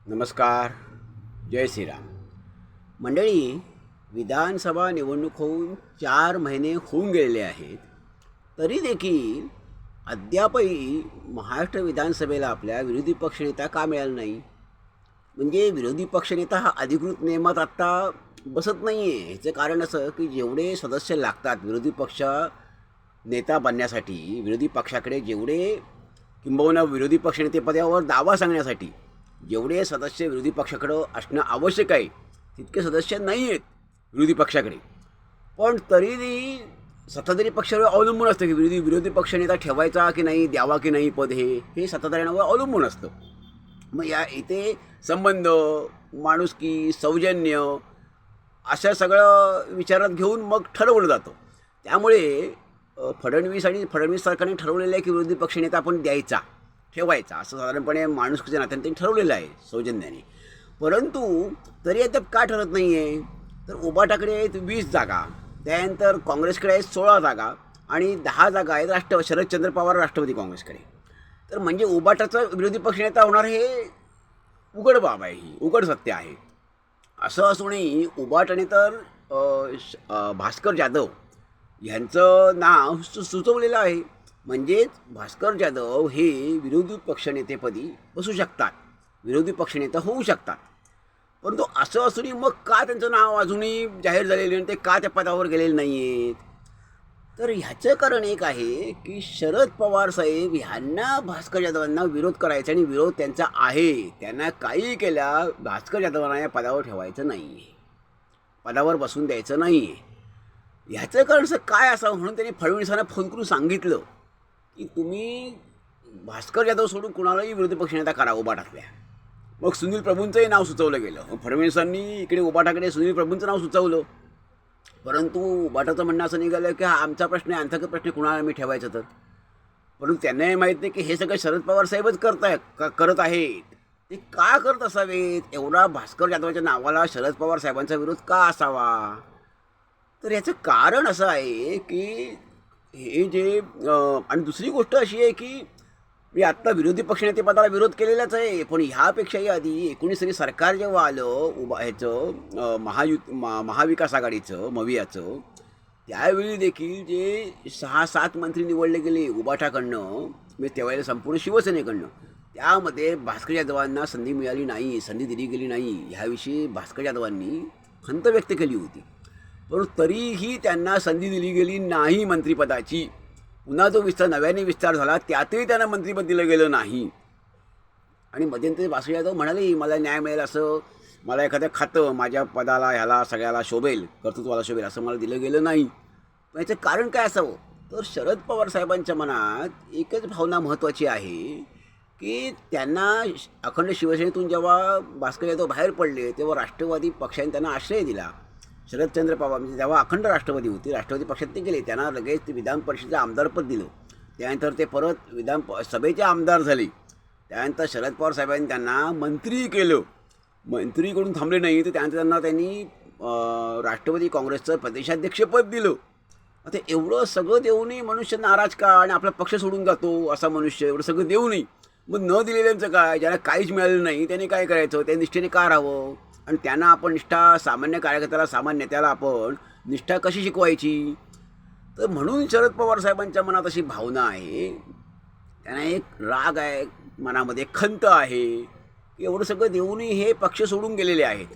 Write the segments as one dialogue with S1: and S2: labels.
S1: नमस्कार. जय श्रीराम. मंडळी, विधानसभा निवडणूक होऊन 4 महिने होऊन गेलेले आहेत. तरी देखील अद्यापही महाराष्ट्र विधानसभेला आपल्या विरोधी पक्षनेता का मिळाला नाही? म्हणजे विरोधी पक्षनेता हा अधिकृत नियमात आत्ता बसत नाही आहे. ह्याचं कारण असं की जेवढे सदस्य लागतात विरोधी पक्ष नेता बनण्यासाठी, विरोधी पक्षाकडे जेवढे किंबहुना विरोधी पक्षनेतेपदावर दावा सांगण्यासाठी जेवढे सदस्य विरोधी पक्षाकडं असणं आवश्यक आहे तितके सदस्य नाही आहेत विरोधी पक्षाकडे. पण तरीही सत्ताधारी पक्षावर अवलंबून असतं की विरोधी पक्षनेता ठेवायचा की नाही, द्यावा की नाही पद हे सत्ताधाऱ्यांवर अवलंबून असतं. मग इथे संबंध, माणुसकी, सौजन्य असं सगळं विचारात घेऊन मग ठरवलं जातं. त्यामुळे फडणवीस सरकारने ठरवलेलं आहे की विरोधी पक्षनेता आपण द्यायचा, ठेवायचा, असं साधारणपणे माणुसकीच्या नात्याने त्यांनी ठरवलेलं आहे सौजन्याने. परंतु तरी आता का ठरत नाही आहे? तर उबाटाकडे आहेत 20 जागा, त्यानंतर काँग्रेसकडे आहेत 16 जागा आणि 10 जागा आहेत शरदचंद्र पवार राष्ट्रवादी काँग्रेसकडे. तर म्हणजे उबाटाचा विरोधी पक्षनेता होणार हे उघड बाब आहे, ही उघड सत्य आहे. असं असूनही उबाटाने तर भास्कर जाधव यांचं नाव सुचवलेलं आहे. म्हणजेच भास्कर जाधव हे विरोधी पक्षनेतेपदी बसू शकतात, विरोधी पक्षनेता होऊ शकतात. परंतु असं असूनही मग का त्यांचं नाव अजूनही जाहीर झालेलं आणि ते का त्या पदावर गेलेले नाही आहेत? तर ह्याचं कारण एक आहे की शरद पवार साहेब ह्यांना भास्कर जाधवांना विरोध करायचा आणि विरोध त्यांचा आहे. त्यांना काही केल्या भास्कर जाधवांना या पदावर ठेवायचं नाही आहे, पदावर बसून द्यायचं नाही आहे. ह्याचं कारण असं काय असावं म्हणून त्यांनी फडणवीसांना फोन करून सांगितलं की तुम्ही भास्कर जाधव सोडून कुणालाही विरोधी पक्षनेता करा उबाटातल्या. मग सुनील प्रभूंचंही नाव सुचवलं गेलं. मग फडणवीसांनी इकडे उबाटाकडे सुनील प्रभूंचं नाव सुचवलं. परंतु उबाटाचं म्हणणं असं निघालं की हा आमचा प्रश्न आहे, अंतर्गत प्रश्न कुणाला मी ठेवायचं तर. परंतु त्यांनाही माहीत नाही की हे सगळं शरद पवार साहेबच करत आहेत. ते का करत असावेत? एवढा भास्कर जाधवाच्या नावाला शरद पवार साहेबांचा विरोध का असावा? तर याचं कारण असं आहे की हे जे आणि दुसरी गोष्ट अशी आहे की मी आत्ता विरोधी पक्षनेतेपदाला विरोध केलेलाच आहे. पण ह्यापेक्षाही आधी 19 सरकार जेव्हा आलं ह्याचं महाविकास आघाडीचं, मवियाचं, त्यावेळी देखील जे 6-7 मंत्री निवडले गेले उबाटाकडनं, म्हणजे त्यावेळेला संपूर्ण शिवसेनेकडनं, त्यामध्ये भास्कर जाधवांना संधी मिळाली नाही, संधी दिली गेली नाही. ह्याविषयी भास्कर जाधवांनी खंत व्यक्त केली होती. पण तरीही त्यांना संधी दिली गेली नाही मंत्रिपदाची. पुन्हा जो नव्याने विस्तार झाला त्यातही त्यांना मंत्रिपद दिलं गेलं नाही. आणि मध्यंतरी भास्कर जाधव म्हणाले मला न्याय मिळेल, असं मला एखादं खातं माझ्या पदाला ह्याला सगळ्याला शोभेल, कर्तृत्वाला शोभेल असं मला दिलं गेलं नाही. पण याचं कारण काय असावं? तर शरद पवार साहेबांच्या मनात एकच भावना महत्त्वाची आहे की त्यांना अखंड शिवसेनेतून जेव्हा भास्कर जाधव बाहेर पडले तेव्हा राष्ट्रवादी पक्षाने त्यांना आश्रय दिला. शरदचंद्र पवार म्हणजे जेव्हा अखंड राष्ट्रवादी होती, राष्ट्रवादी पक्षात ते गेले, त्यांना लगेच ते विधान परिषदेचं आमदारपद दिलं. त्यानंतर ते परत सभेचे आमदार झाले. त्यानंतर शरद पवार साहेबांनी त्यांना मंत्री केलं. मंत्रीकडून थांबले नाही तर त्यानंतर त्यांनी राष्ट्रवादी काँग्रेसचं प्रदेशाध्यक्षपद दिलं. आता एवढं सगळं देऊनही मनुष्य नाराज का? आणि आपला पक्ष सोडून जातो असा मनुष्य एवढं सगळं देऊनही मग न दिलेल्यांचं काय? ज्याला काहीच मिळालं नाही त्याने काय करायचं? त्या निष्ठेने का राहावं? आणि त्यांना आपण निष्ठा, सामान्य कार्यकर्त्याला, सामान्य नेत्याला आपण निष्ठा कशी शिकवायची? तर म्हणून शरद पवार साहेबांच्या मनात अशी भावना आहे, त्यांना एक राग आहे, मनामध्ये खंत आहे की एवढं सगळं देऊनही हे पक्ष सोडून गेलेले आहेत.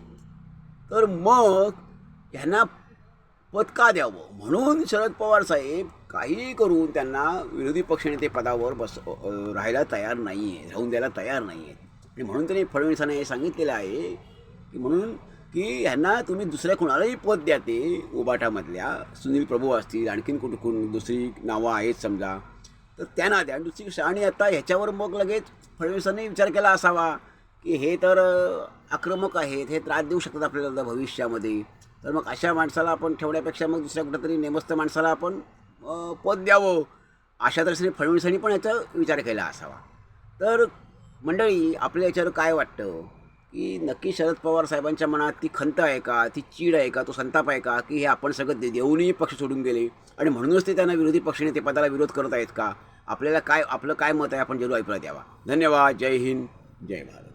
S1: तर मग ह्यांना पद का द्यावं? म्हणून शरद पवार साहेब काहीही करून त्यांना विरोधी पक्षनेते पदावर राहायला तयार नाही आहे, राहून द्यायला तयार नाही आहेत. आणि म्हणून त्यांनी फडणवीसांना हे सांगितलेलं आहे की म्हणून की ह्यांना तुम्ही दुसऱ्या कुणालाही पद द्या, ते उबाटामधल्या सुनील प्रभू असतील, आणखीन कुठून दुसरी नावं आहेत समजा, तर त्यांना द्या. दुसरी गोष्ट, आणि आता ह्याच्यावर मग लगेच फडणवीसांनी विचार केला असावा की हे तर आक्रमक आहेत, हे त्रास देऊ शकतात आपल्याला भविष्यामध्ये, तर मग अशा माणसाला आपण ठेवण्यापेक्षा मग दुसऱ्या कुठंतरी नेमस्त माणसाला आपण पद द्यावं, अशा दृष्टीने फडणवीसांनी पण याचा विचार केला असावा. तर मंडळी, आपल्या याच्यावर काय वाटतं की नक्की शरद पवार साहेबांच्या मनात ती खंत आहे का, ती चीड आहे का, तो संताप आहे का की हे आपण सगळं देऊनही पक्ष सोडून गेले आणि म्हणूनच ते त्यांना विरोधी पक्षनेते पदाला विरोध करत आहेत का? आपल्याला आपलं काय मत आहे आपण जरूर अभिप्राय द्यावा. धन्यवाद. जय हिंद, जय भारत.